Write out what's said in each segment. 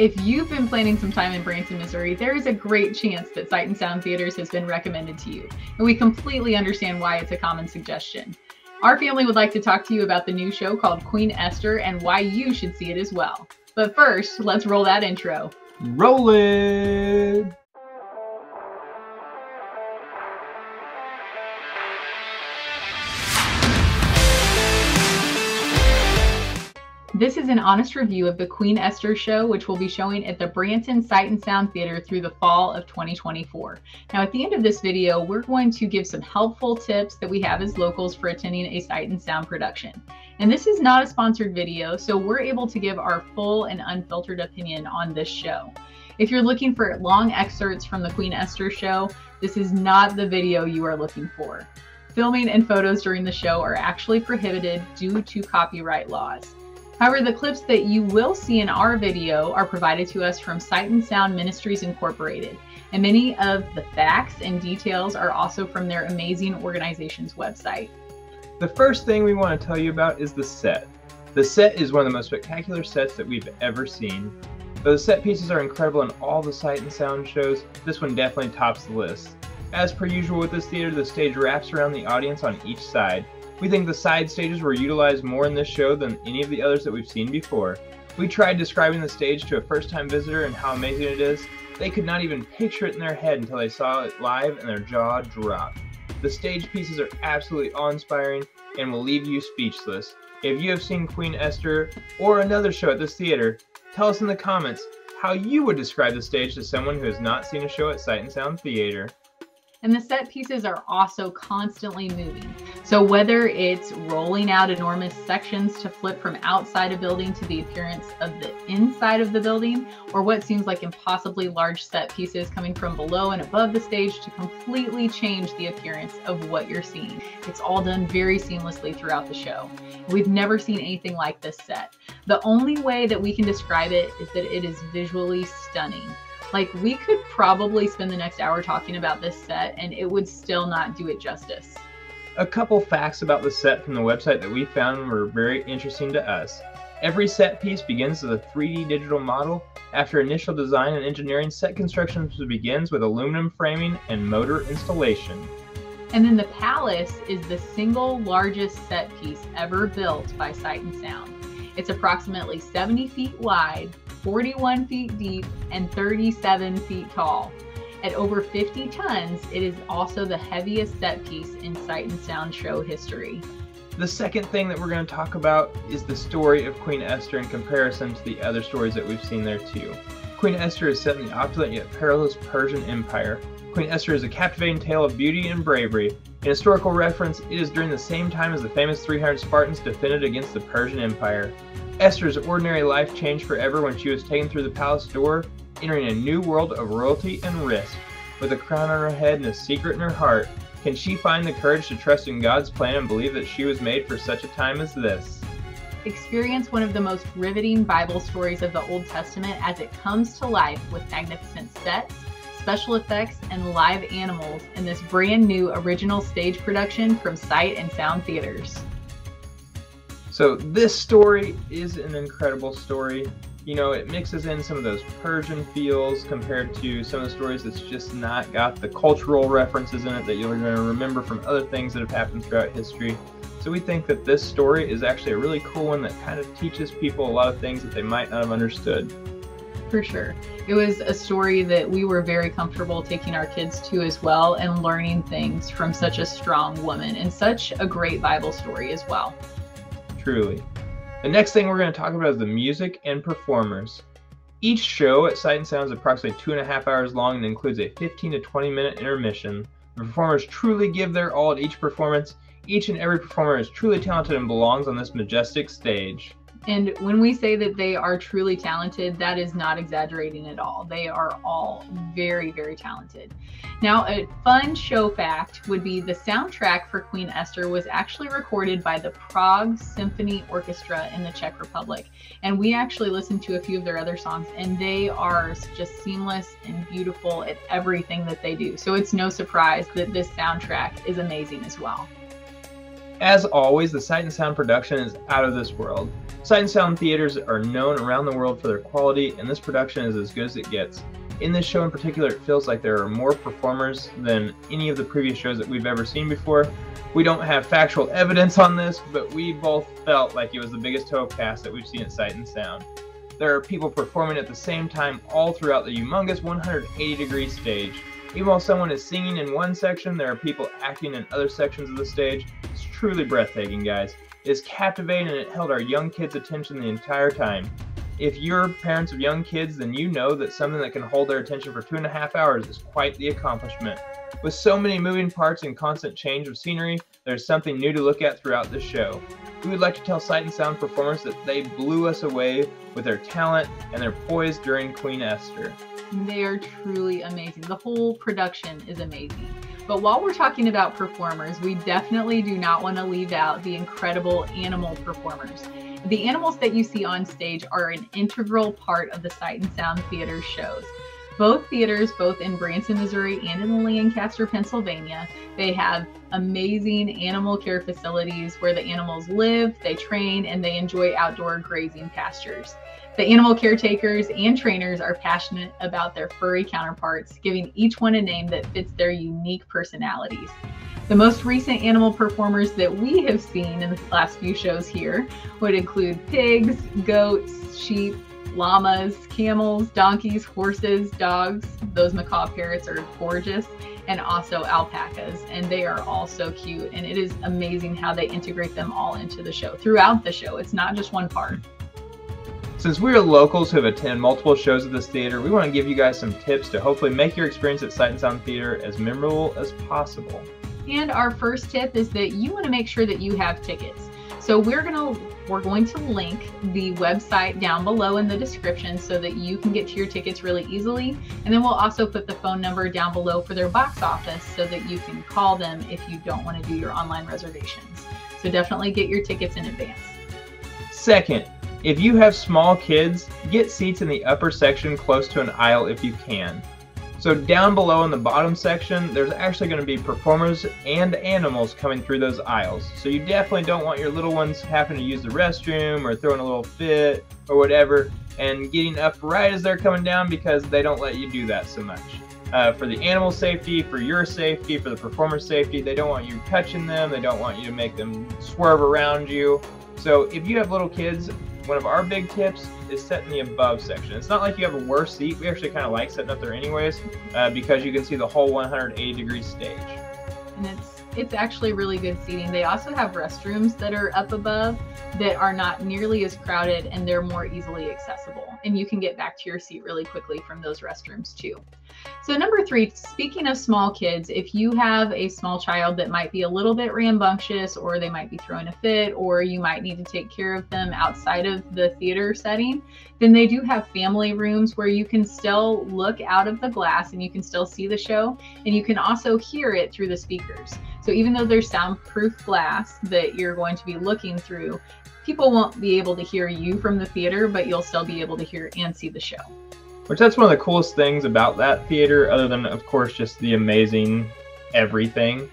If you've been planning some time in Branson, Missouri, there is a great chance that Sight and Sound Theaters has been recommended to you, and we completely understand why it's a common suggestion. Our family would like to talk to you about the new show called Queen Esther and why you should see it as well. But first, let's roll that intro. Roll it! This is an honest review of the Queen Esther show, which will be showing at the Branson Sight and Sound Theater through the fall of 2024. Now, at the end of this video, we're going to give some helpful tips that we have as locals for attending a Sight and Sound production. And this is not a sponsored video, so we're able to give our full and unfiltered opinion on this show. If you're looking for long excerpts from the Queen Esther show, this is not the video you are looking for. Filming and photos during the show are actually prohibited due to copyright laws. However, the clips that you will see in our video are provided to us from Sight and Sound Ministries Incorporated, and many of the facts and details are also from their amazing organization's website. The first thing we want to tell you about is the set. The set is one of the most spectacular sets that we've ever seen. Though the set pieces are incredible in all the Sight and Sound shows, this one definitely tops the list. As per usual with this theater, the stage wraps around the audience on each side. We think the side stages were utilized more in this show than any of the others that we've seen before. We tried describing the stage to a first-time visitor and how amazing it is. They could not even picture it in their head until they saw it live and their jaw dropped. The stage pieces are absolutely awe-inspiring and will leave you speechless. If you have seen Queen Esther or another show at this theater, tell us in the comments how you would describe the stage to someone who has not seen a show at Sight and Sound Theater. And the set pieces are also constantly moving. So whether it's rolling out enormous sections to flip from outside a building to the appearance of the inside of the building, or what seems like impossibly large set pieces coming from below and above the stage to completely change the appearance of what you're seeing. It's all done very seamlessly throughout the show. We've never seen anything like this set. The only way that we can describe it is that it is visually stunning. Like, we could probably spend the next hour talking about this set and it would still not do it justice. A couple facts about the set from the website that we found were very interesting to us. Every set piece begins as a 3D digital model. After initial design and engineering, set construction begins with aluminum framing and motor installation. And then the palace is the single largest set piece ever built by Sight and Sound. It's approximately 70 feet wide, 41 feet deep, and 37 feet tall. At over 50 tons, it is also the heaviest set piece in Sight and Sound show history. The second thing that we're going to talk about is the story of Queen Esther in comparison to the other stories that we've seen there too. Queen Esther is set in the opulent yet perilous Persian Empire. Queen Esther is a captivating tale of beauty and bravery. In historical reference, it is during the same time as the famous 300 Spartans defended against the Persian Empire. Esther's ordinary life changed forever when she was taken through the palace door, entering a new world of royalty and risk. With a crown on her head and a secret in her heart, can she find the courage to trust in God's plan and believe that she was made for such a time as this? Experience one of the most riveting Bible stories of the Old Testament as it comes to life with magnificent sets, special effects, and live animals in this brand new original stage production from Sight and Sound Theaters. So this story is an incredible story. You know, it mixes in some of those Persian feels compared to some of the stories that's just not got the cultural references in it that you're going to remember from other things that have happened throughout history. So we think that this story is actually a really cool one that kind of teaches people a lot of things that they might not have understood. For sure. It was a story that we were very comfortable taking our kids to as well and learning things from such a strong woman and such a great Bible story as well. Truly. The next thing we're going to talk about is the music and performers. Each show at Sight and Sound is approximately 2.5 hours long and includes a 15 to 20 minute intermission. The performers truly give their all at each performance. Each and every performer is truly talented and belongs on this majestic stage. And when we say that they are truly talented, that is not exaggerating at all. They are all very, very talented. Now, a fun show fact would be the soundtrack for Queen Esther was actually recorded by the Prague Symphony Orchestra in the Czech Republic. And we actually listened to a few of their other songs, and they are just seamless and beautiful at everything that they do. So it's no surprise that this soundtrack is amazing as well. As always, the Sight and Sound production is out of this world. Sight and Sound theaters are known around the world for their quality, and this production is as good as it gets. In this show in particular, it feels like there are more performers than any of the previous shows that we've ever seen before. We don't have factual evidence on this, but we both felt like it was the biggest total cast that we've seen at Sight and Sound. There are people performing at the same time all throughout the humongous 180-degree stage. Even while someone is singing in one section, there are people acting in other sections of the stage. It's truly breathtaking, guys. It is captivating, and it held our young kids' attention the entire time. If you're parents of young kids, then you know that something that can hold their attention for 2.5 hours is quite the accomplishment. With so many moving parts and constant change of scenery, there's something new to look at throughout the show. We would like to tell Sight and Sound performers that they blew us away with their talent and their poise during Queen Esther. They are truly amazing. The whole production is amazing. But while we're talking about performers, we definitely do not want to leave out the incredible animal performers. The animals that you see on stage are an integral part of the Sight and Sound Theater shows. Both theaters, both in Branson, Missouri and in Lancaster, Pennsylvania, they have amazing animal care facilities where the animals live, they train, and they enjoy outdoor grazing pastures. The animal caretakers and trainers are passionate about their furry counterparts, giving each one a name that fits their unique personalities. The most recent animal performers that we have seen in the last few shows here would include pigs, goats, sheep, llamas, camels, donkeys, horses, dogs. Those macaw parrots are gorgeous, and also alpacas, and they are all so cute, and it is amazing how they integrate them all into the show throughout the show. It's not just one part. Since we are locals who have attended multiple shows at this theater, we want to give you guys some tips to hopefully make your experience at Sight and Sound Theater as memorable as possible. And our first tip is that you want to make sure that you have tickets. So we're going to link the website down below in the description so that you can get to your tickets really easily. And then we'll also put the phone number down below for their box office so that you can call them if you don't want to do your online reservations. So definitely get your tickets in advance. Second, if you have small kids, get seats in the upper section close to an aisle if you can. So down below in the bottom section, there's actually going to be performers and animals coming through those aisles. So you definitely don't want your little ones having to use the restroom or throwing a little fit or whatever and getting up right as they're coming down, because they don't let you do that so much. For the animal safety, for your safety, for the performer's safety, they don't want you touching them. They don't want you to make them swerve around you. So if you have little kids, one of our big tips is set in the above section. It's not like you have a worse seat. We actually kind of like setting up there anyways, because you can see the whole 180-degree stage. And it's actually really good seating. They also have restrooms that are up above that are not nearly as crowded, and they're more easily accessible. And you can get back to your seat really quickly from those restrooms too. So number 3, speaking of small kids, if you have a small child that might be a little bit rambunctious, or they might be throwing a fit, or you might need to take care of them outside of the theater setting, then they do have family rooms where you can still look out of the glass and you can still see the show, and you can also hear it through the speakers. So even though there's soundproof glass that you're going to be looking through, people won't be able to hear you from the theater, but you'll still be able to hear and see the show. Which, that's one of the coolest things about that theater, other than, of course, just the amazing everything,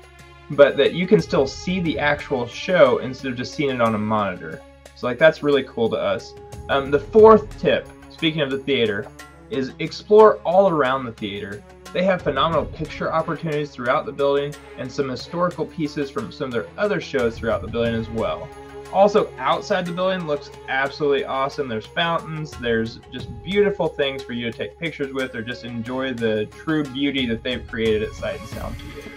but that you can still see the actual show instead of just seeing it on a monitor. So, like, that's really cool to us. The 4th tip, speaking of the theater, is explore all around the theater. They have phenomenal picture opportunities throughout the building, and some historical pieces from some of their other shows throughout the building as well. Also, outside the building looks absolutely awesome. There's fountains, there's just beautiful things for you to take pictures with, or just enjoy the true beauty that they've created at Sight and Sound Theater.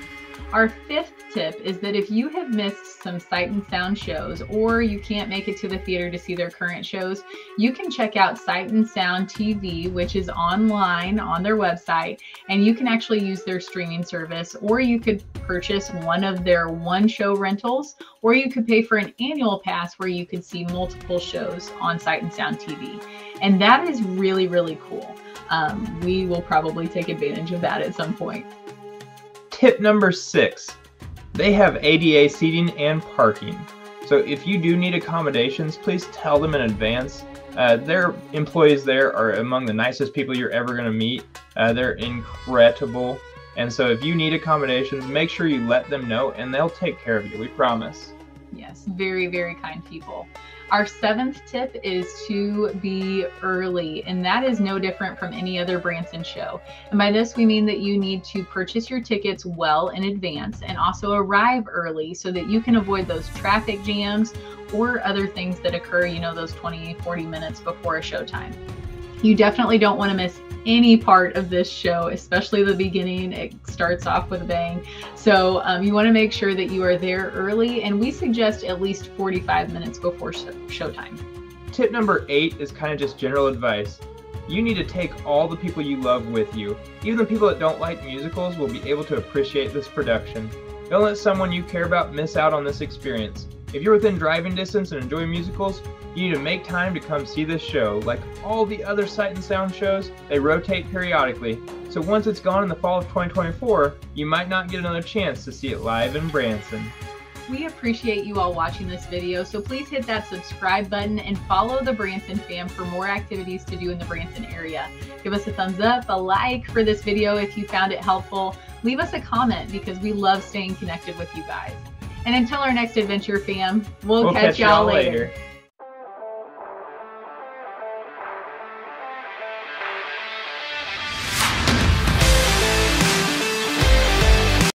Our 5th tip is that if you have missed some Sight and Sound shows, or you can't make it to the theater to see their current shows, you can check out Sight and Sound TV, which is online on their website, and you can actually use their streaming service, or you could purchase one of their one-show rentals, or you could pay for an annual pass where you could see multiple shows on Sight and Sound TV. And that is really, really cool. We will probably take advantage of that at some point. Tip number 6, they have ADA seating and parking. So if you do need accommodations, please tell them in advance. Their employees there are among the nicest people you're ever going to meet. They're incredible. And so if you need accommodations, make sure you let them know, and they'll take care of you, we promise. Yes, very, very kind people. Our 7th tip is to be early, and that is no different from any other Branson show. And by this, we mean that you need to purchase your tickets well in advance and also arrive early so that you can avoid those traffic jams or other things that occur, those 20, 40 minutes before a showtime. You definitely don't want to miss any part of this show, especially the beginning. It starts off with a bang. So you want to make sure that you are there early, and we suggest at least 45 minutes before showtime. Tip number 8 is kind of just general advice. You need to take all the people you love with you. Even the people that don't like musicals will be able to appreciate this production. Don't let someone you care about miss out on this experience. If you're within driving distance and enjoy musicals, you need to make time to come see this show. Like all the other Sight and Sound shows, they rotate periodically. So once it's gone in the fall of 2024, you might not get another chance to see it live in Branson. We appreciate you all watching this video, so please hit that subscribe button and follow the Branson Fam for more activities to do in the Branson area. Give us a thumbs up, a like for this video if you found it helpful. Leave us a comment because we love staying connected with you guys. And until our next adventure, fam, we'll catch y'all later.